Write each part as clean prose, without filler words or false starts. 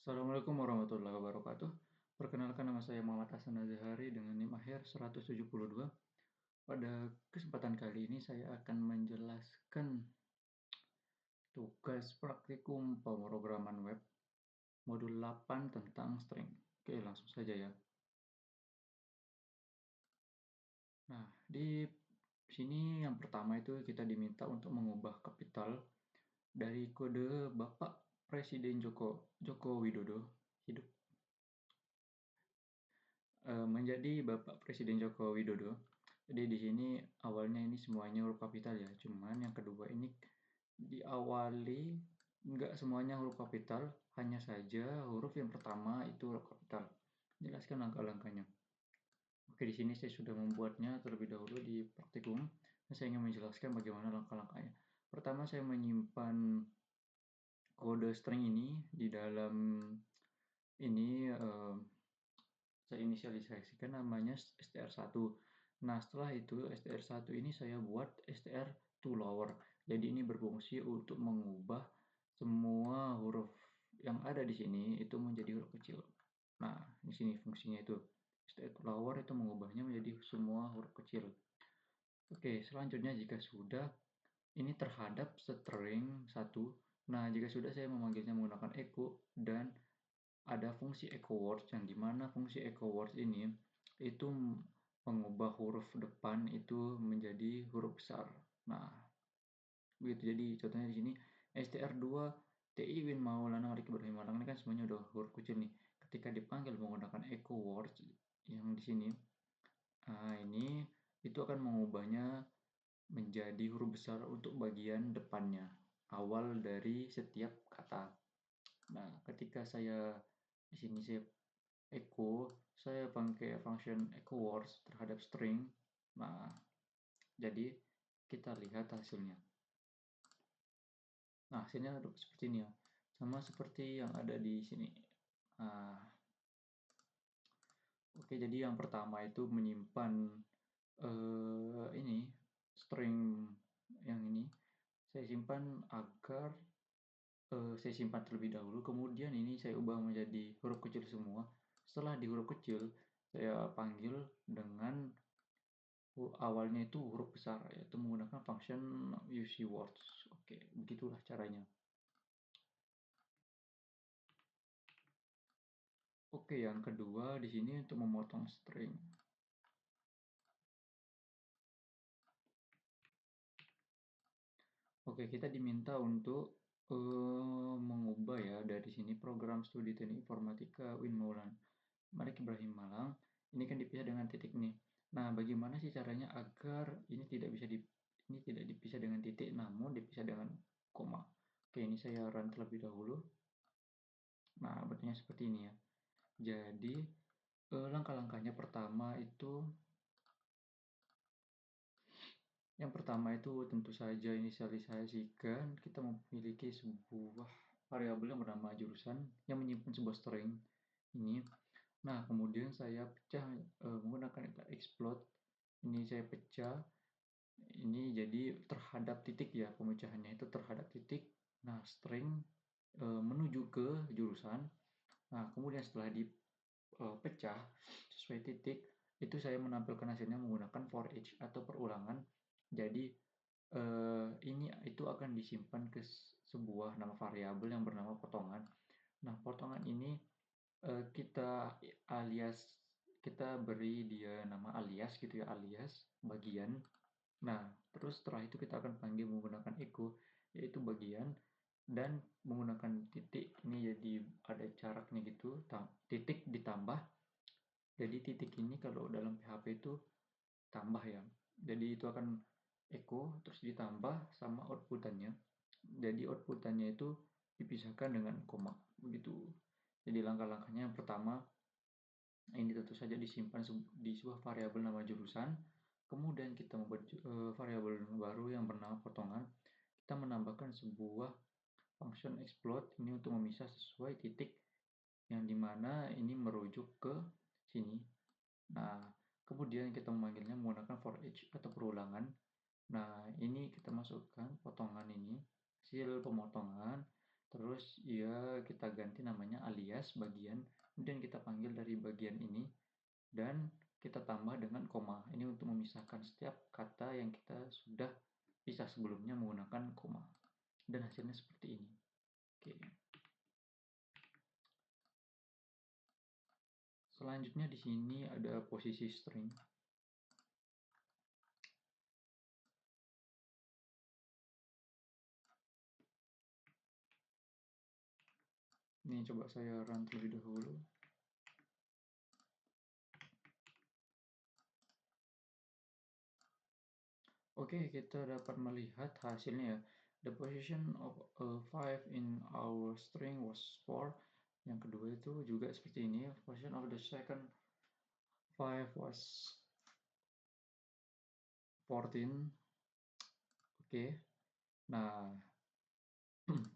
Assalamualaikum warahmatullahi wabarakatuh. Perkenalkan, nama saya Muhammad Hasan Azhari dengan NIM akhir 172. Pada kesempatan kali ini saya akan menjelaskan tugas praktikum pemrograman web modul 8 tentang string. Oke, langsung saja ya. Nah, di sini yang pertama itu kita diminta untuk mengubah kapital dari kode Bapak Presiden Joko Widodo hidup menjadi Bapak Presiden Joko Widodo. Jadi di sini awalnya ini semuanya huruf kapital ya, cuman yang kedua ini diawali nggak semuanya huruf kapital, hanya saja huruf yang pertama itu huruf kapital. Jelaskan langkah-langkahnya. Oke, di sini saya sudah membuatnya terlebih dahulu di praktikum, dan saya ingin menjelaskan bagaimana langkah-langkahnya. Pertama, saya menyimpan kode string ini di dalam ini saya inisialisasikan namanya str1. Nah, setelah itu str1 ini saya buat str to lower. Jadi ini berfungsi untuk mengubah semua huruf yang ada di sini itu menjadi huruf kecil. Nah, di sini fungsinya itu. Str to lower itu mengubahnya menjadi semua huruf kecil. Oke, selanjutnya jika sudah ini terhadap string 1. Nah, jika sudah saya memanggilnya menggunakan echo dan ada fungsi echo words yang dimana fungsi echo words ini itu mengubah huruf depan itu menjadi huruf besar. Nah, begitu. Jadi contohnya di sini STR2 TI Win Maulana Malik Ibrahim Malang ini kan semuanya udah huruf kecil nih. Ketika dipanggil menggunakan echo words yang di sini, ini itu akan mengubahnya menjadi huruf besar untuk bagian depannya, awal dari setiap kata. Nah, ketika saya di sini saya echo, saya pakai function echo words terhadap string. Nah, jadi kita lihat hasilnya. Nah, hasilnya seperti ini ya. Sama seperti yang ada di sini. Nah, oke, jadi yang pertama itu menyimpan ini string yang ini saya simpan agar saya simpan terlebih dahulu, kemudian ini saya ubah menjadi huruf kecil semua. Setelah di huruf kecil, saya panggil dengan awalnya itu huruf besar, yaitu menggunakan function UseWords. Oke, begitulah caranya. Oke, yang kedua di sini untuk memotong string. Oke, kita diminta untuk mengubah ya dari sini program studi teknik informatika Win Maulan Malik Ibrahim Malang. Ini kan dipisah dengan titik nih. Nah, bagaimana sih caranya agar ini tidak dipisah dengan titik, namun dipisah dengan koma. Oke, ini saya run terlebih dahulu. Nah, bentuknya seperti ini ya. Jadi langkah-langkahnya pertama itu yang pertama itu tentu saja inisialisasikan kita memiliki sebuah variabel yang bernama jurusan yang menyimpan sebuah string ini. Nah, kemudian saya pecah menggunakan explode. Ini saya pecah. Ini jadi terhadap titik ya, pemecahannya itu terhadap titik. Nah, string menuju ke jurusan. Nah, kemudian setelah dipecah sesuai titik, itu saya menampilkan hasilnya menggunakan for each atau perulangan. Jadi ini itu akan disimpan ke sebuah nama variabel yang bernama potongan. Nah, potongan ini kita alias kita beri dia nama alias gitu ya, alias bagian. Nah, terus setelah itu kita akan panggil menggunakan echo, yaitu bagian, dan menggunakan titik. Ini jadi ada jaraknya gitu, titik ditambah. Jadi titik ini kalau dalam PHP itu tambah ya. Jadi itu akan echo, terus ditambah sama outputannya. Jadi outputannya itu dipisahkan dengan koma, begitu. Jadi langkah-langkahnya yang pertama, ini tentu saja disimpan di sebuah variabel nama jurusan. Kemudian kita membuat variabel baru yang bernama potongan. Kita menambahkan sebuah function explode ini untuk memisah sesuai titik yang dimana ini merujuk ke sini. Nah, kemudian kita memanggilnya menggunakan for each atau perulangan. Nah, ini kita masukkan potongan ini, hasil pemotongan. Terus ya kita ganti namanya alias bagian, kemudian kita panggil dari bagian ini, dan kita tambah dengan koma. Ini untuk memisahkan setiap kata yang kita sudah pisah sebelumnya menggunakan koma. Dan hasilnya seperti ini. Oke. Selanjutnya di sini ada posisi string. Ini coba saya run terlebih dahulu. Oke, kita dapat melihat hasilnya ya. The position of a 5 in our string was 4. Yang kedua itu juga seperti ini. Position of the second 5 was 14. Oke. Nah,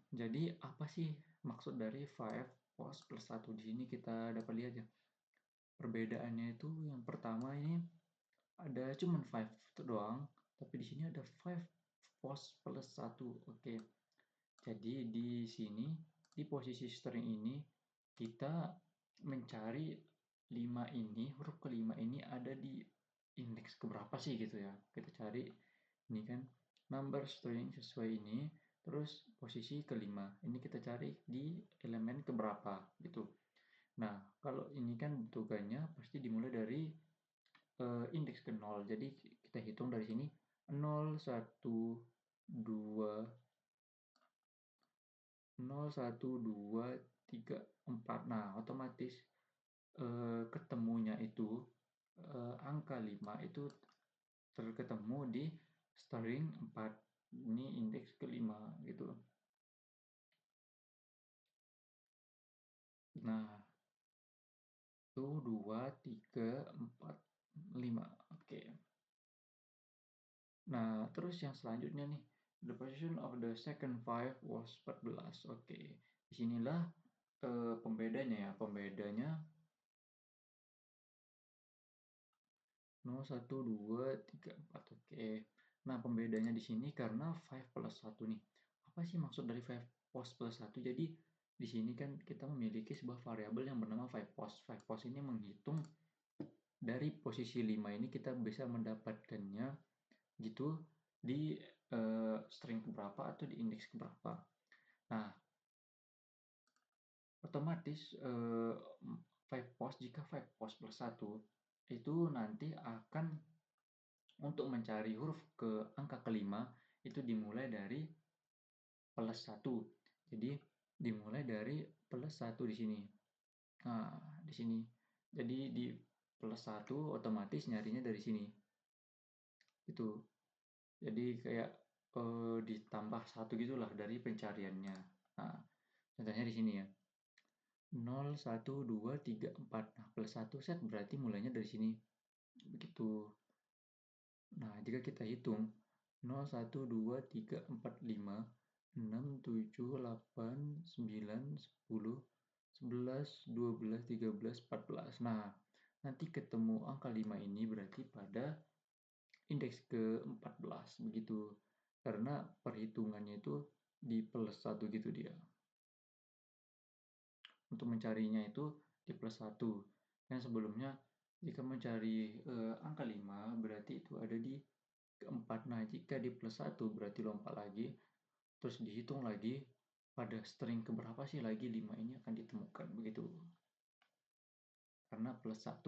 jadi apa sih maksud dari 5 was plus 1? Di sini kita dapat lihat ya. Perbedaannya itu yang pertama ini ada cuman 5 itu doang, tapi di sini ada 5 was plus 1. Oke. Jadi di sini di posisi string ini kita mencari 5 ini, huruf kelima ini ada di indeks keberapa sih gitu ya. Kita cari ini kan number string sesuai ini, terus posisi kelima. Ini kita cari di elemen keberapa gitu. Nah, kalau ini kan bentukannya pasti dimulai dari indeks ke 0. Jadi kita hitung dari sini 0, 1, 2, 0, 1, 2, 3, 4. Nah, otomatis ketemunya itu angka 5 itu terketemu di string 4. Ini indeks kelima gitu. Nah, 1, 2, 3, 4, 5. Oke. Nah, terus yang selanjutnya nih, the position of the second 5 was 14. Oke. Disinilah pembedanya ya. Pembedanya 0, 1, 2, 3, 4. Oke. Nah, pembedanya di sini karena 5 plus 1 nih. Apa sih maksud dari 5 post plus 1? Jadi, di sini kan kita memiliki sebuah variabel yang bernama 5 post. 5 post ini menghitung dari posisi 5 ini kita bisa mendapatkannya gitu di string keberapa atau di indeks keberapa. Nah, otomatis 5 post, jika 5 post plus 1 itu nanti akan untuk mencari huruf ke angka kelima itu dimulai dari plus 1. Jadi dimulai dari plus 1 di sini. Nah, di sini. Jadi di plus 1 otomatis nyarinya dari sini. Itu. Jadi kayak ditambah 1 gitulah dari pencariannya. Nah, contohnya di sini ya. 0, 1, 2, 3, 4. Nah, plus 1 set berarti mulainya dari sini. Begitu. Nah, jika kita hitung 0, 1, 2, 3, 4, 5, 6, 7, 8, 9, 10, 11, 12, 13, 14. Nah, nanti ketemu angka 5 ini berarti pada indeks ke-14 begitu. Karena perhitungannya itu di plus 1 gitu dia. Untuk mencarinya itu di plus 1. Dan sebelumnya jika mencari angka 5 berarti itu ada di keempat. Nah, jika di plus 1 berarti lompat lagi, terus dihitung lagi pada string keberapa sih lagi 5 ini akan ditemukan, begitu. Karena plus 1.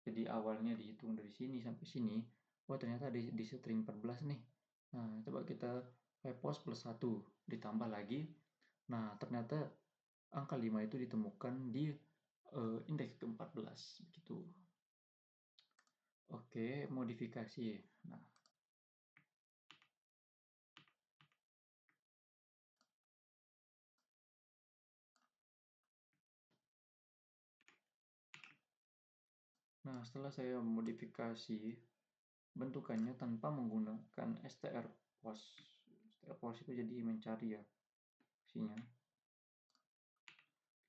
Jadi awalnya dihitung dari sini sampai sini, oh ternyata di string 14 nih. Nah, coba kita post plus 1, ditambah lagi. Nah, ternyata angka 5 itu ditemukan di indeks ke-14, begitu. Oke, modifikasi. Nah, setelah saya modifikasi bentukannya tanpa menggunakan strpost. Strpost itu jadi mencari ya isinya.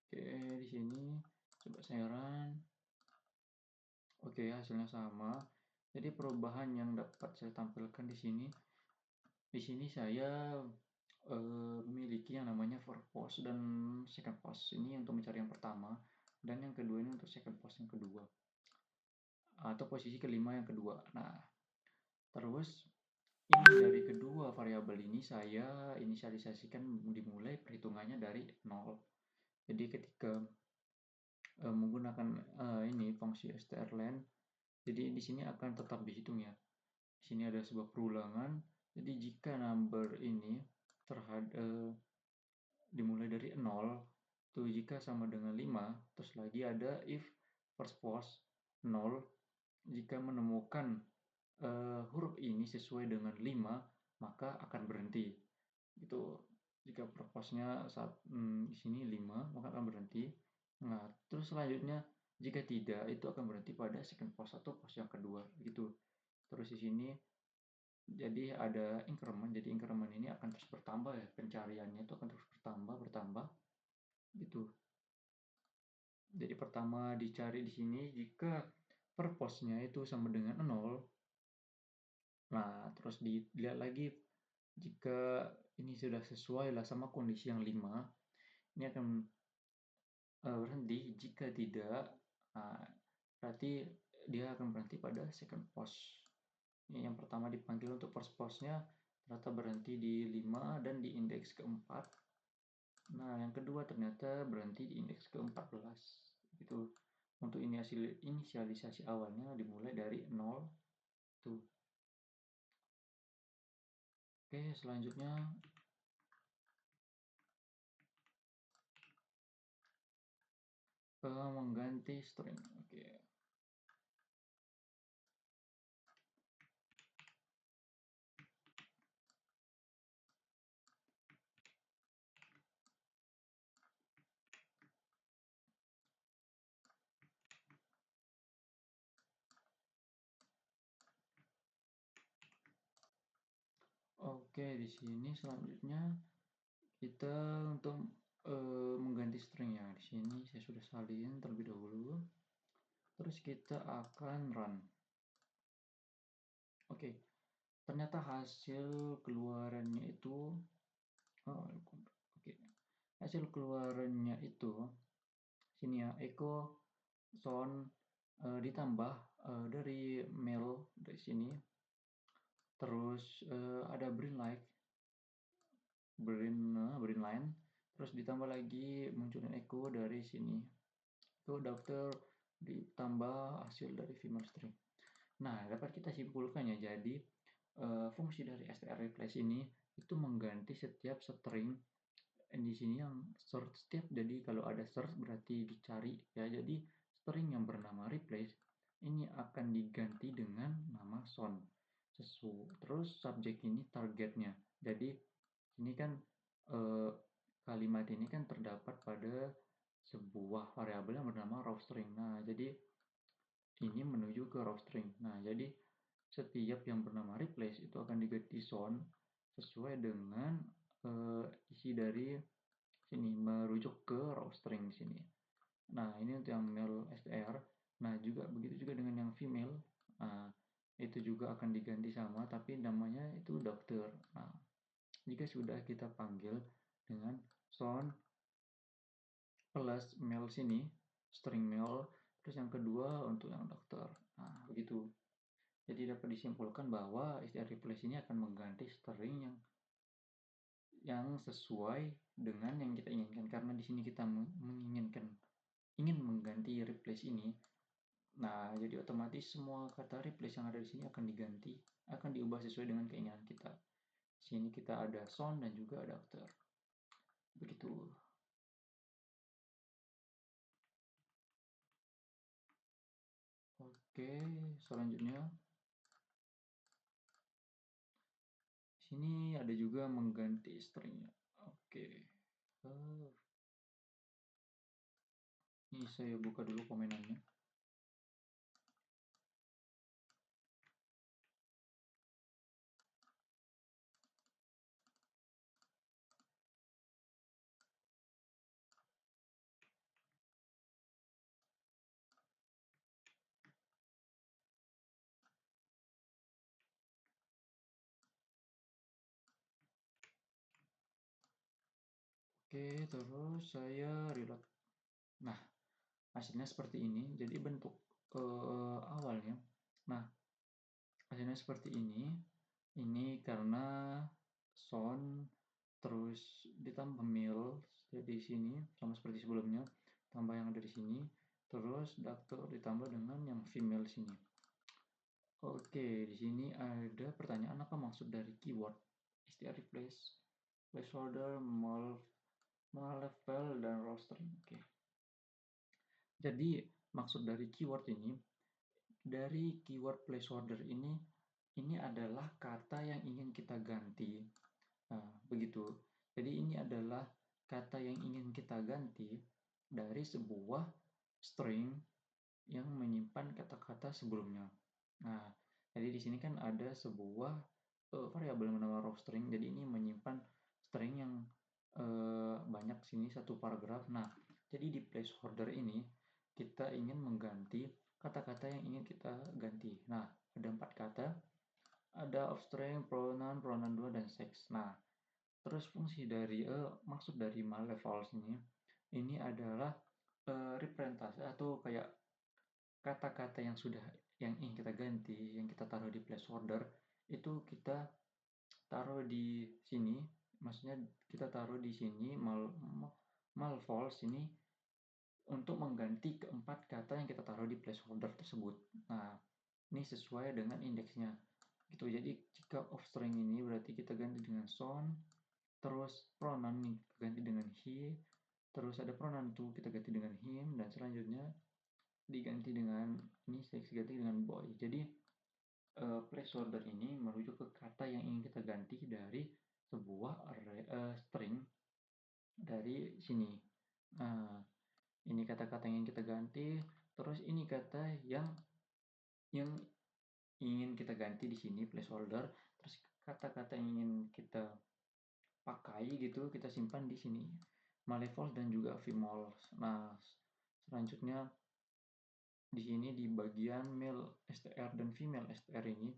Oke, di sini coba saya run. Oke, hasilnya sama. Jadi perubahan yang dapat saya tampilkan di sini saya memiliki yang namanya first post dan second post. Ini untuk mencari yang pertama, dan yang kedua ini untuk second post yang kedua, atau posisi kelima yang kedua. Nah, terus ini dari kedua variabel ini saya inisialisasikan dimulai perhitungannya dari 0. Jadi ketika menggunakan ini fungsi strlen, jadi di sini akan tetap dihitung ya. Di sini ada sebuah perulangan. Jadi jika number ini dimulai dari 0, tuh jika sama dengan 5, terus lagi ada if first post 0, jika menemukan huruf ini sesuai dengan 5, maka akan berhenti. Itu jika first postnya saat di sini 5, maka akan berhenti. Nah, terus selanjutnya jika tidak, itu akan berhenti pada second post atau post yang kedua gitu. Terus di sini jadi ada increment, jadi increment ini akan terus bertambah ya, pencariannya itu akan terus bertambah gitu. Jadi pertama dicari di sini jika per postnya itu sama dengan 0. Nah, terus dilihat lagi jika ini sudah sesuai lah sama kondisi yang 5, ini akan berhenti. Jika tidak, nah, berarti dia akan berhenti pada second post. Ini yang pertama dipanggil untuk first postnya ternyata berhenti di 5 dan di indeks keempat. Nah, yang kedua ternyata berhenti di indeks ke-14. Itu untuk inisialisasi awalnya dimulai dari 0 tuh. Oke, selanjutnya mengganti string. Oke. Oke, di sini selanjutnya kita untuk mengganti string ya. Di sini saya sudah salin terlebih dahulu. Terus kita akan run. Oke, ternyata hasil keluarannya itu oke. Hasil keluarannya itu sini ya, echo sound ditambah dari mail dari sini. Terus ada brain like brain line, terus ditambah lagi munculin echo dari sini. Itu dokter ditambah hasil dari female string. Nah, dapat kita simpulkan ya, jadi fungsi dari str replace ini itu mengganti setiap string di sini yang search setiap, jadi kalau ada search berarti dicari ya, jadi string yang bernama replace ini akan diganti dengan nama sound. Terus subjek ini targetnya, jadi ini kan kalimat ini kan terdapat pada sebuah variabel yang bernama raw string. Nah, jadi ini menuju ke raw string. Nah, jadi setiap yang bernama replace itu akan diganti sound sesuai dengan isi dari sini, merujuk ke raw string di sini. Nah, ini untuk yang male str. Nah, juga begitu juga dengan yang female. Nah, itu juga akan diganti sama, tapi namanya itu dokter. Nah, jika sudah kita panggil dengan sound plus male sini, string male, terus yang kedua untuk yang dokter. Nah, begitu. Jadi dapat disimpulkan bahwa str replace ini akan mengganti string yang sesuai dengan yang kita inginkan, karena di sini kita ingin mengganti replace ini. Nah, jadi otomatis semua kata replace yang ada di sini akan diganti, akan diubah sesuai dengan keinginan kita. Di sini kita ada sound dan juga adapter. Begitu. Oke, selanjutnya sini ada juga mengganti stringnya. Oke. Ini saya buka dulu komenannya. Oke, terus saya reload. Nah, hasilnya seperti ini. Jadi bentuk awalnya. Nah, hasilnya seperti ini. Ini karena sound terus ditambah mil di sini sama seperti sebelumnya, tambah yang ada di sini, terus ductor ditambah dengan yang female sini. Oke, di sini ada pertanyaan apa maksud dari keyword str replace, placeholder, level dan roster. Oke. Jadi maksud dari keyword ini, dari keyword placeholder ini adalah kata yang ingin kita ganti. Nah, begitu. Jadi ini adalah kata yang ingin kita ganti dari sebuah string yang menyimpan kata-kata sebelumnya. Nah, jadi di sini kan ada sebuah variabel bernama raw string. Jadi ini menyimpan string yang banyak sini satu paragraf. Nah, jadi di placeholder ini kita ingin mengganti kata-kata yang ingin kita ganti. Nah, ada 4 kata. Ada offstring, pronoun, pronoun 2, dan sex. Nah, terus fungsi dari maksud dari malevals ini adalah representasi atau kayak kata-kata yang ingin kita ganti, yang kita taruh di placeholder itu kita taruh di sini, maksudnya kita taruh di sini malvals ini untuk mengganti keempat kata yang kita taruh di placeholder tersebut. Nah, ini sesuai dengan indeksnya. Gitu. Jadi jika offstring ini berarti kita ganti dengan sound, terus pronoun nih ganti dengan he, terus ada pronoun to kita ganti dengan him, dan selanjutnya diganti dengan ini sex ganti dengan boy. Jadi placeholder ini merujuk ke kata yang ingin kita ganti dari sebuah string dari sini. Nah, ini kata-kata yang ingin kita ganti, terus ini kata yang ingin kita ganti di sini placeholder, terus kata-kata yang ingin kita pakai gitu kita simpan di sini malevol dan juga female. Nah, selanjutnya di sini di bagian male str dan female str ini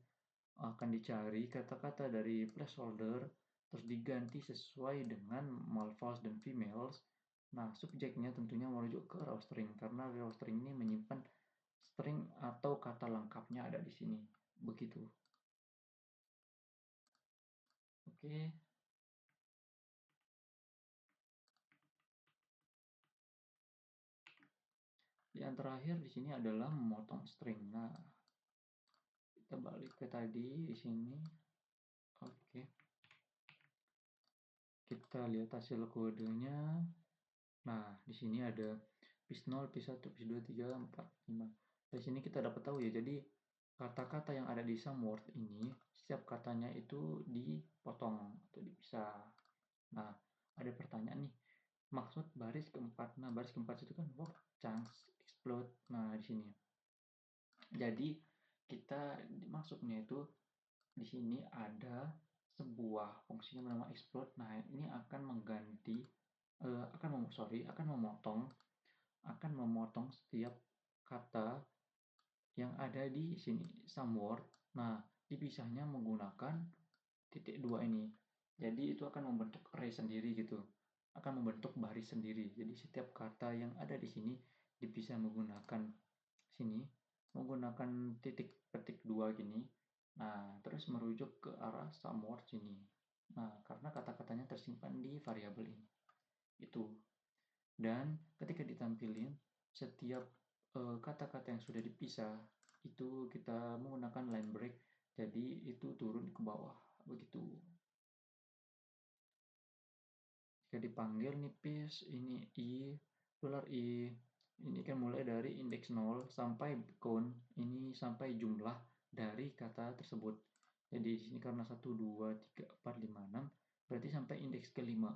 akan dicari kata-kata dari placeholder terus diganti sesuai dengan malevol dan females. Nah, subjeknya tentunya merujuk ke raw string karena raw string ini menyimpan string atau kata lengkapnya ada di sini. Begitu. Oke. Yang terakhir di sini adalah memotong string. Nah, kita balik ke tadi di sini. Oke. Kita lihat hasil kodenya. Nah, di sini ada pis 0, pis 1, pis 2, 3, 4, 5. Dari sini kita dapat tahu ya, jadi kata-kata yang ada di some word ini, setiap katanya itu dipotong atau dipisah. Nah, ada pertanyaan nih, maksud baris keempat. Nah, baris keempat itu kan word chunks explode. Nah, di sini. Jadi kita maksudnya itu di sini ada sebuah fungsi yang bernama explode. Nah, ini akan mengganti akan memotong setiap kata yang ada di sini some word. Nah, dipisahnya menggunakan titik dua ini. Jadi itu akan membentuk array sendiri gitu. Akan membentuk baris sendiri. Jadi setiap kata yang ada di sini dipisah menggunakan sini, menggunakan titik petik dua gini. Nah, terus merujuk ke arah some word sini. Nah, karena kata-katanya tersimpan di variabel ini. Itu. Dan ketika ditampilin setiap kata-kata yang sudah dipisah itu kita menggunakan line break, jadi itu turun ke bawah begitu. Jika dipanggil nipis ini i ini kan mulai dari indeks 0 sampai count, ini sampai jumlah dari kata tersebut. Jadi di sini karena 1 2 3 4 5 6 berarti sampai indeks kelima.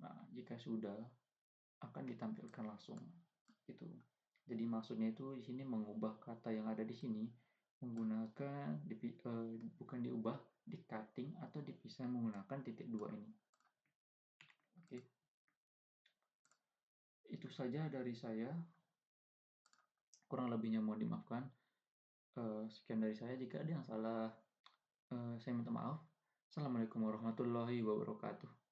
Nah, jika sudah akan ditampilkan langsung gitu. Jadi maksudnya itu di sini mengubah kata yang ada di sini menggunakan bukan diubah, di cutting atau dipisah menggunakan titik dua ini. Oke. Itu saja dari saya. Kurang lebihnya mohon dimaafkan. Sekian dari saya. Jika ada yang salah, saya minta maaf. Assalamualaikum warahmatullahi wabarakatuh.